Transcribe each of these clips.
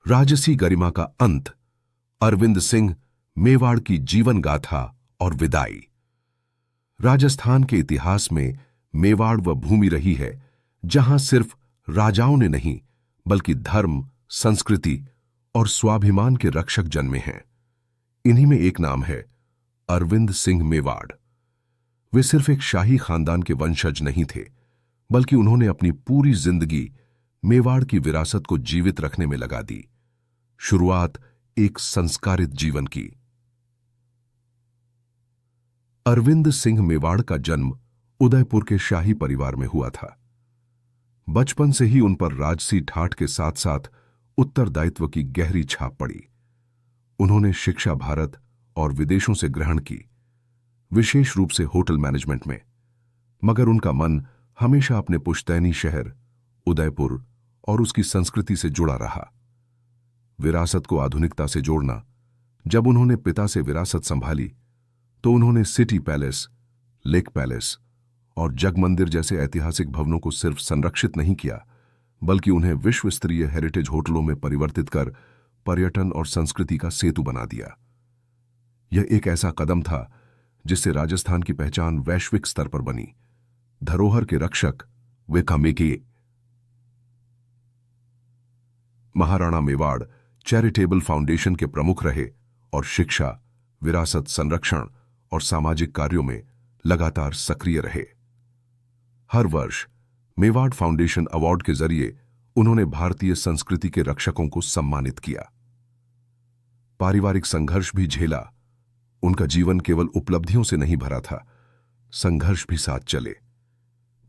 राजसी गरिमा का अंत, अरविंद सिंह मेवाड़ की जीवन गाथा और विदाई। राजस्थान के इतिहास में मेवाड़ वह भूमि रही है जहां सिर्फ राजाओं ने नहीं बल्कि धर्म, संस्कृति और स्वाभिमान के रक्षक जन्मे हैं। इन्हीं में एक नाम है अरविंद सिंह मेवाड़। वे सिर्फ एक शाही खानदान के वंशज नहीं थे, बल्कि उन्होंने अपनी पूरी जिंदगी मेवाड़ की विरासत को जीवित रखने में लगा दी। शुरुआत एक संस्कारित जीवन की। अरविंद सिंह मेवाड़ का जन्म उदयपुर के शाही परिवार में हुआ था। बचपन से ही उन पर राजसी ठाठ के साथ साथ उत्तरदायित्व की गहरी छाप पड़ी। उन्होंने शिक्षा भारत और विदेशों से ग्रहण की, विशेष रूप से होटल मैनेजमेंट में, मगर उनका मन हमेशा अपने पुश्तैनी शहर उदयपुर और उसकी संस्कृति से जुड़ा रहा। विरासत को आधुनिकता से जोड़ना। जब उन्होंने पिता से विरासत संभाली तो उन्होंने सिटी पैलेस, लेक पैलेस और जग मंदिर जैसे ऐतिहासिक भवनों को सिर्फ संरक्षित नहीं किया, बल्कि उन्हें विश्व स्तरीय हेरिटेज होटलों में परिवर्तित कर पर्यटन और संस्कृति का सेतु बना दिया। यह एक ऐसा कदम था जिससे राजस्थान की पहचान वैश्विक स्तर पर बनी। धरोहर के रक्षक वे कामेकी। महाराणा मेवाड़ चैरिटेबल फाउंडेशन के प्रमुख रहे और शिक्षा, विरासत संरक्षण और सामाजिक कार्यों में लगातार सक्रिय रहे। हर वर्ष मेवाड़ फाउंडेशन अवार्ड के जरिए उन्होंने भारतीय संस्कृति के रक्षकों को सम्मानित किया। पारिवारिक संघर्ष भी झेला। उनका जीवन केवल उपलब्धियों से नहीं भरा था, संघर्ष भी साथ चले।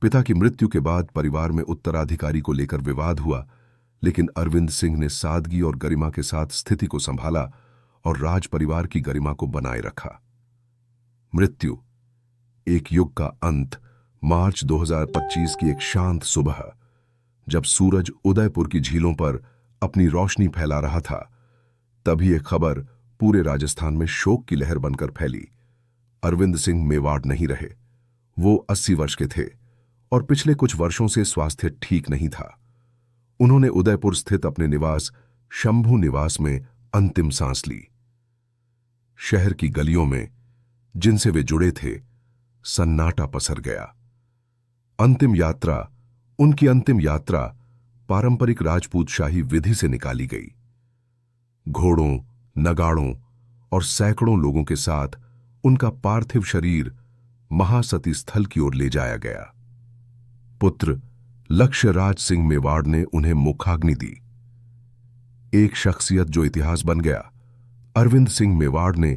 पिता की मृत्यु के बाद परिवार में उत्तराधिकारी को लेकर विवाद हुआ, लेकिन अरविंद सिंह ने सादगी और गरिमा के साथ स्थिति को संभाला और राज परिवार की गरिमा को बनाए रखा। मृत्यु, एक युग का अंत। मार्च 2025 की एक शांत सुबह, जब सूरज उदयपुर की झीलों पर अपनी रोशनी फैला रहा था, तभी एक खबर पूरे राजस्थान में शोक की लहर बनकर फैली। अरविंद सिंह मेवाड़ नहीं रहे। वो 80 वर्ष के थे और पिछले कुछ वर्षों से स्वास्थ्य ठीक नहीं था। उन्होंने उदयपुर स्थित अपने निवास शंभू निवास में अंतिम सांस ली। शहर की गलियों में, जिनसे वे जुड़े थे, सन्नाटा पसर गया। उनकी अंतिम यात्रा पारंपरिक राजपूत शाही विधि से निकाली गई। घोड़ों, नगाड़ों और सैकड़ों लोगों के साथ उनका पार्थिव शरीर महासती स्थल की ओर ले जाया गया। पुत्र लक्ष्यराज सिंह मेवाड़ ने उन्हें मुखाग्नि दी। एक शख्सियत जो इतिहास बन गया। अरविंद सिंह मेवाड़ ने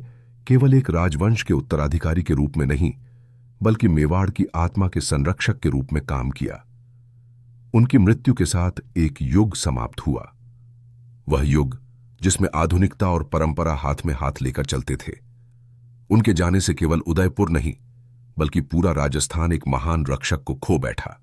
केवल एक राजवंश के उत्तराधिकारी के रूप में नहीं, बल्कि मेवाड़ की आत्मा के संरक्षक के रूप में काम किया। उनकी मृत्यु के साथ एक युग समाप्त हुआ। वह युग जिसमें आधुनिकता और परंपरा हाथ में हाथ लेकर चलते थे। उनके जाने से केवल उदयपुर नहीं, बल्कि पूरा राजस्थान एक महान रक्षक को खो बैठा।